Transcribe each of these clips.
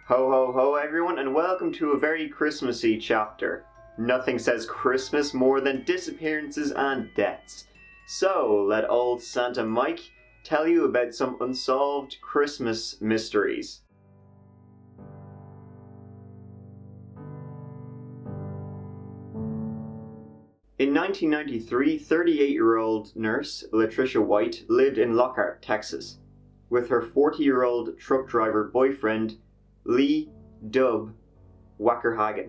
Ho ho ho everyone, and welcome to a very Christmassy chapter. Nothing says Christmas more than disappearances and deaths. So let old Santa Mike tell you about some unsolved Christmas mysteries. In 1993, 38-year-old nurse Latricia White lived in Lockhart, Texas, with her 40-year-old truck driver boyfriend Lee Dub Wackerhagen.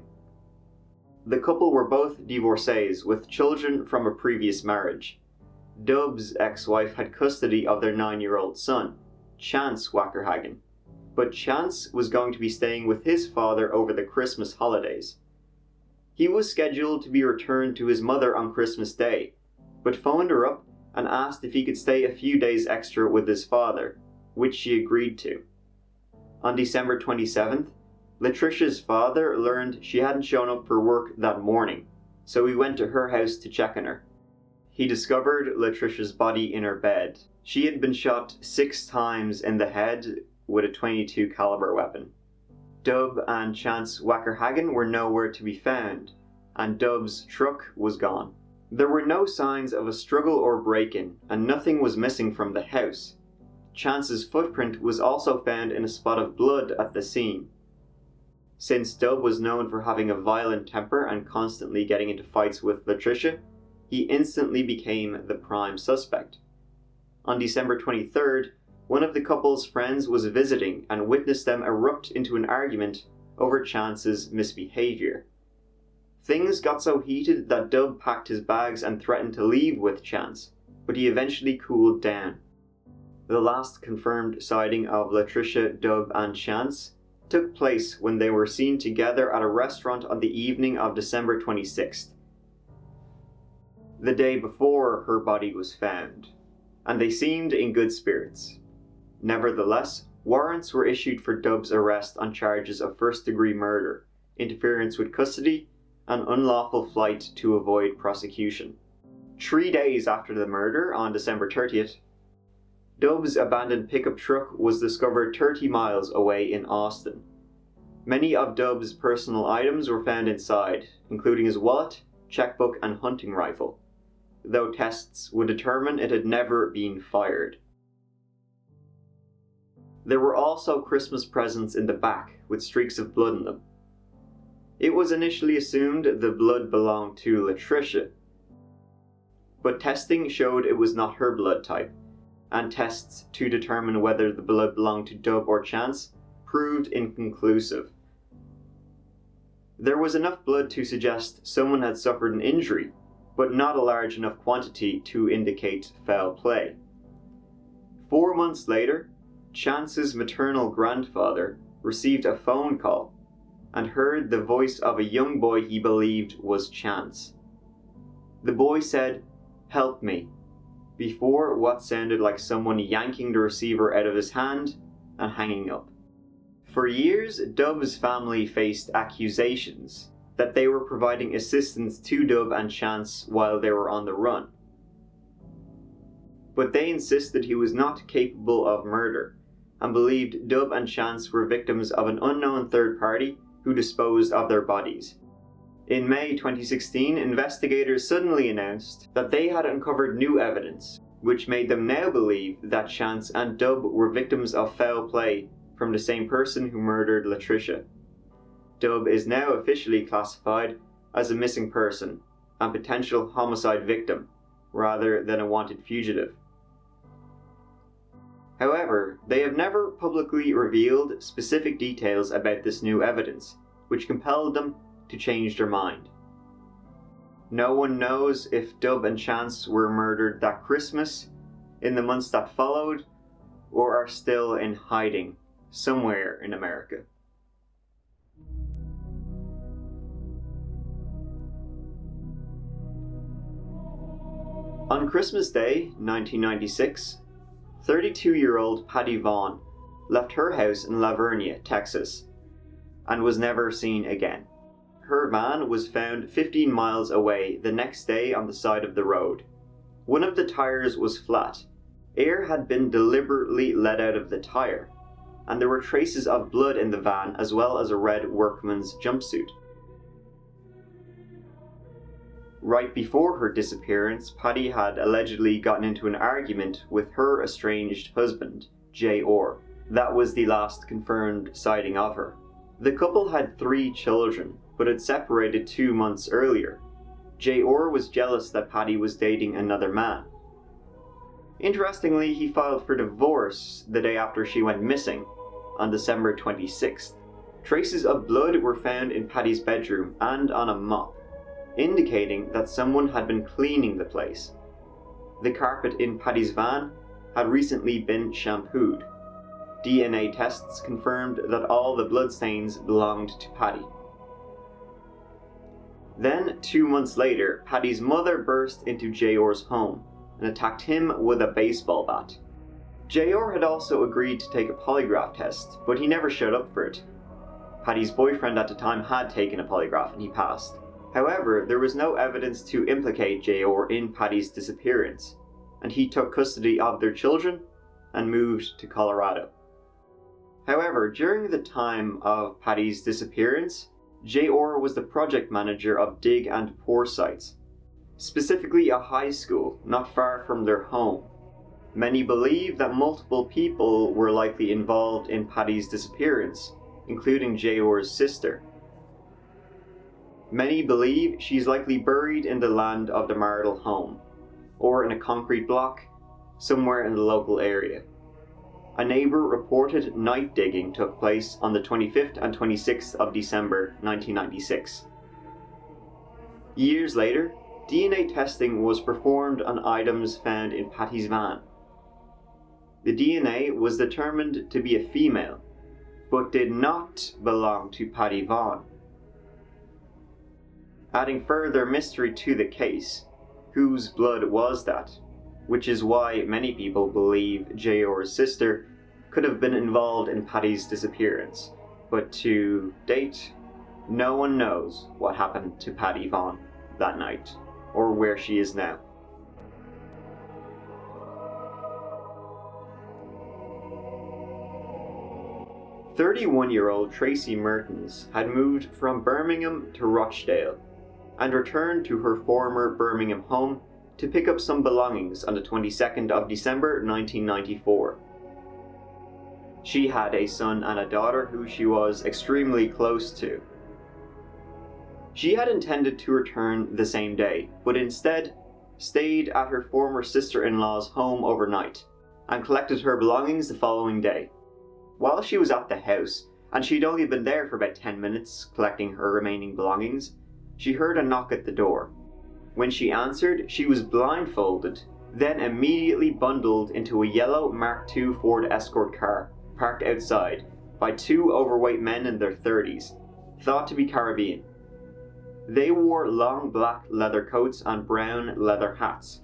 The couple were both divorcees with children from a previous marriage. Dub's ex-wife had custody of their 9-year-old son, Chance Wackerhagen, but Chance was going to be staying with his father over the Christmas holidays. He was scheduled to be returned to his mother on Christmas Day, but phoned her up and asked if he could stay a few days extra with his father, which she agreed to. On December 27th, Latricia's father learned she hadn't shown up for work that morning, so he went to her house to check on her. He discovered Latricia's body in her bed. She had been shot 6 times in the head with a .22 caliber weapon. Dub and Chance Wackerhagen were nowhere to be found, and Dub's truck was gone. There were no signs of a struggle or break-in, and nothing was missing from the house. Chance's footprint was also found in a spot of blood at the scene. Since Dub was known for having a violent temper and constantly getting into fights with Latricia, he instantly became the prime suspect. On December 23rd, one of the couple's friends was visiting and witnessed them erupt into an argument over Chance's misbehavior. Things got so heated that Dub packed his bags and threatened to leave with Chance, but he eventually cooled down. The last confirmed sighting of Latricia, Dub, and Chance took place when they were seen together at a restaurant on the evening of December 26th, the day before her body was found, and they seemed in good spirits. Nevertheless, warrants were issued for Dub's arrest on charges of first-degree murder, interference with custody, and unlawful flight to avoid prosecution. 3 days after the murder, on December 30th, Dub's abandoned pickup truck was discovered 30 miles away in Austin. Many of Dub's personal items were found inside, including his wallet, checkbook, and hunting rifle, though tests would determine it had never been fired. There were also Christmas presents in the back, with streaks of blood in them. It was initially assumed the blood belonged to Latricia, but testing showed it was not her blood type, and tests to determine whether the blood belonged to Dub or Chance proved inconclusive. There was enough blood to suggest someone had suffered an injury, but not a large enough quantity to indicate foul play. 4 months later, Chance's maternal grandfather received a phone call and heard the voice of a young boy he believed was Chance. The boy said, "Help me," before what sounded like someone yanking the receiver out of his hand and hanging up. For years, Dub's family faced accusations that they were providing assistance to Dub and Chance while they were on the run. But they insisted he was not capable of murder, and believed Dub and Chance were victims of an unknown third party who disposed of their bodies. In May 2016, investigators suddenly announced that they had uncovered new evidence, which made them now believe that Chance and Dub were victims of foul play from the same person who murdered Latricia. Dub is now officially classified as a missing person and potential homicide victim, rather than a wanted fugitive. However, they have never publicly revealed specific details about this new evidence, which compelled them to change their mind. No one knows if Dub and Chance were murdered that Christmas, in the months that followed, or are still in hiding somewhere in America. On Christmas Day, 1996, 32-year-old Patty Vaughn left her house in Lavernia, Texas, and was never seen again. Her van was found 15 miles away the next day on the side of the road. One of the tires was flat. Air had been deliberately let out of the tire, and there were traces of blood in the van as well as a red workman's jumpsuit. Right before her disappearance, Paddy had allegedly gotten into an argument with her estranged husband, Jay Orr. That was the last confirmed sighting of her. The couple had 3 children, but had separated 2 months earlier. Jay Orr was jealous that Paddy was dating another man. Interestingly, he filed for divorce the day after she went missing, on December 26th. Traces of blood were found in Paddy's bedroom and on a mop, indicating that someone had been cleaning the place. The carpet in Paddy's van had recently been shampooed. DNA tests confirmed that all the bloodstains belonged to Paddy. Then, 2 months later, Paddy's mother burst into Jay Orr's home and attacked him with a baseball bat. Jay Orr had also agreed to take a polygraph test, but he never showed up for it. Paddy's boyfriend at the time had taken a polygraph and he passed. However, there was no evidence to implicate Jay Orr in Paddy's disappearance, and he took custody of their children and moved to Colorado. However, during the time of Paddy's disappearance, Jay Orr was the project manager of dig and pour sites, specifically a high school not far from their home. Many believe that multiple people were likely involved in Paddy's disappearance, including Jay Orr's sister. Many believe she's likely buried in the land of the marital home, or in a concrete block somewhere in the local area. A neighbour reported night digging took place on the 25th and 26th of December 1996. Years later, DNA testing was performed on items found in Paddy's van. The DNA was determined to be a female, but did not belong to Paddy Vaughn. Adding further mystery to the case, whose blood was that? Which is why many people believe Jay Orr's sister could have been involved in Paddy's disappearance, but to date, no one knows what happened to Paddy Vaughn that night, or where she is now. "31-year-old Tracy Mertens had moved from Birmingham to Rochdale and returned to her former Birmingham home to pick up some belongings on the 22nd of December 1994. She had a son and a daughter who she was extremely close to. She had intended to return the same day, but instead stayed at her former sister-in-law's home overnight and collected her belongings the following day. While she was at the house, and she'd only been there for about 10 minutes collecting her remaining belongings, she heard a knock at the door. When she answered, she was blindfolded, then immediately bundled into a yellow Mark II Ford Escort car parked outside by 2 overweight men in their 30s, thought to be Caribbean. They wore long black leather coats and brown leather hats.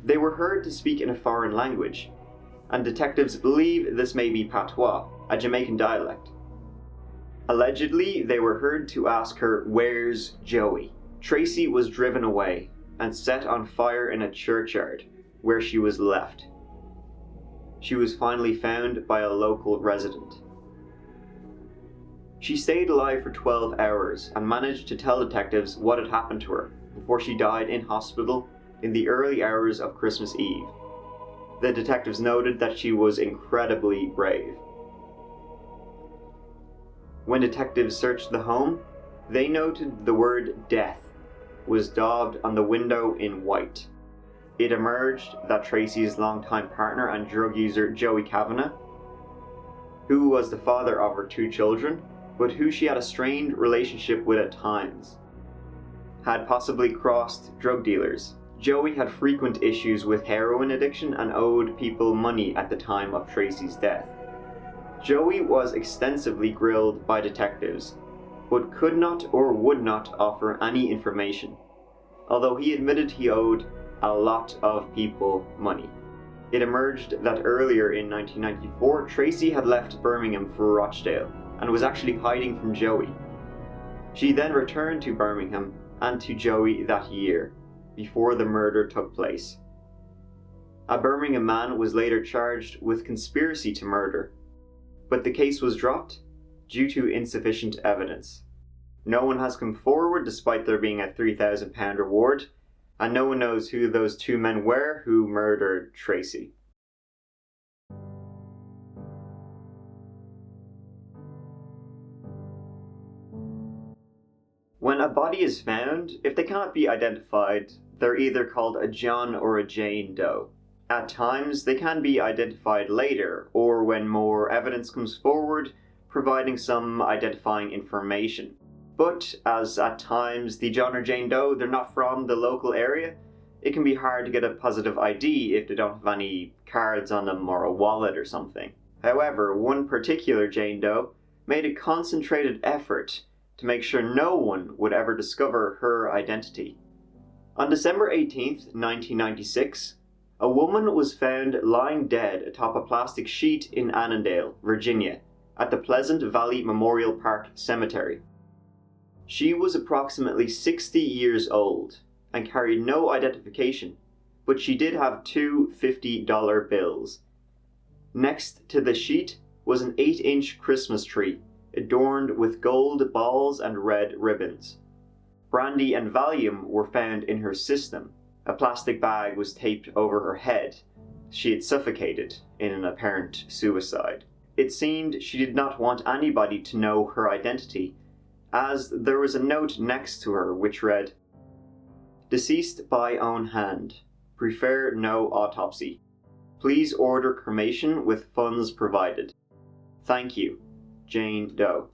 They were heard to speak in a foreign language, and detectives believe this may be patois, a Jamaican dialect. Allegedly, they were heard to ask her, "Where's Joey?" Tracy was driven away and set on fire in a churchyard, where she was left. She was finally found by a local resident. She stayed alive for 12 hours and managed to tell detectives what had happened to her before she died in hospital in the early hours of Christmas Eve. The detectives noted that she was incredibly brave. When detectives searched the home, they noted the word "death" was daubed on the window in white. It emerged that Tracy's longtime partner and drug user Joey Kavanagh, who was the father of her 2 children, but who she had a strained relationship with at times, had possibly crossed drug dealers. Joey had frequent issues with heroin addiction and owed people money at the time of Tracy's death. Joey was extensively grilled by detectives, but could not or would not offer any information, although he admitted he owed a lot of people money. It emerged that earlier in 1994, Tracy had left Birmingham for Rochdale and was actually hiding from Joey. She then returned to Birmingham and to Joey that year, before the murder took place. A Birmingham man was later charged with conspiracy to murder. but the case was dropped due to insufficient evidence. No one has come forward despite there being a £3,000 reward, and no one knows who those two men were who murdered Tracy. When a body is found, if they cannot be identified, they're either called a John or a Jane Doe. At times, they can be identified later, or when more evidence comes forward, providing some identifying information. But as at times the John or Jane Doe, they're not from the local area, it can be hard to get a positive ID if they don't have any cards on them or a wallet or something. However, one particular Jane Doe made a concentrated effort to make sure no one would ever discover her identity. On December 18th, 1996, a woman was found lying dead atop a plastic sheet in Annandale, Virginia, at the Pleasant Valley Memorial Park Cemetery. She was approximately 60 years old and carried no identification, but she did have two $50 bills. Next to the sheet was an 8-inch Christmas tree adorned with gold balls and red ribbons. Brandy and Valium were found in her system. A plastic bag was taped over her head. She had suffocated in an apparent suicide. It seemed she did not want anybody to know her identity, as there was a note next to her which read, "Deceased by own hand. Prefer no autopsy. Please order cremation with funds provided. Thank you, Jane Doe."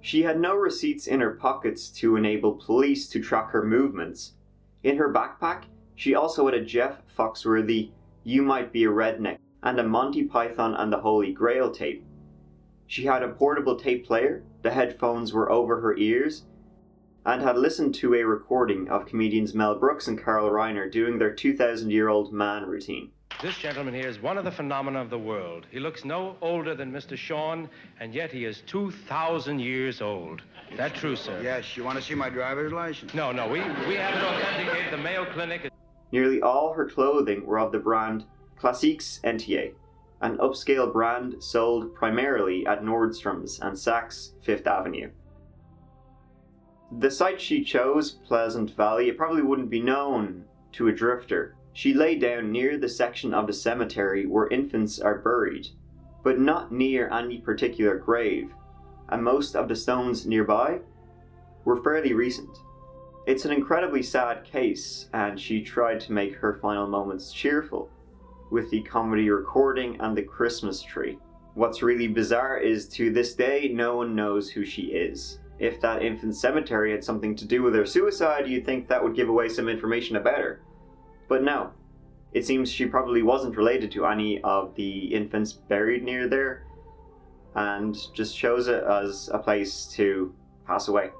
She had no receipts in her pockets to enable police to track her movements. In her backpack, she also had a Jeff Foxworthy "You Might Be a Redneck" and a Monty Python and the Holy Grail tape. She had a portable tape player, the headphones were over her ears, and had listened to a recording of comedians Mel Brooks and Carl Reiner doing their 2,000-year-old man routine. This gentleman here is one of the phenomena of the world. He looks no older than Mr. Sean, and yet he is 2,000 years old. Is that true, sir? Yes. You want to see my driver's license? No, we haven't authenticated. The Mayo Clinic. Nearly all her clothing were of the brand Classiques Entier, an upscale brand sold primarily at Nordstrom's and Saks Fifth Avenue. The site she chose, Pleasant Valley, it probably wouldn't be known to a drifter. She lay down near the section of the cemetery where infants are buried, but not near any particular grave, and most of the stones nearby were fairly recent. It's an incredibly sad case, and she tried to make her final moments cheerful with the comedy recording and the Christmas tree. What's really bizarre is to this day, no one knows who she is. If that infant cemetery had something to do with her suicide, you'd think that would give away some information about her. But no, it seems she probably wasn't related to any of the infants buried near there, and just chose it as a place to pass away.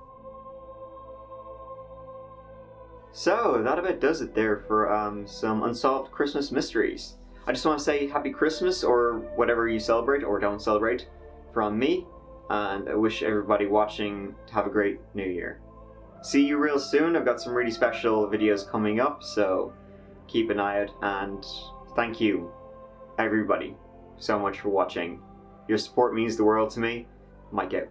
So, that about does it there for some unsolved Christmas mysteries. I just want to say Happy Christmas, or whatever you celebrate or don't celebrate, from me, and I wish everybody watching to have a great New Year. See you real soon. I've got some really special videos coming up, so keep an eye out, and thank you, everybody, so much for watching. Your support means the world to me. Mike out.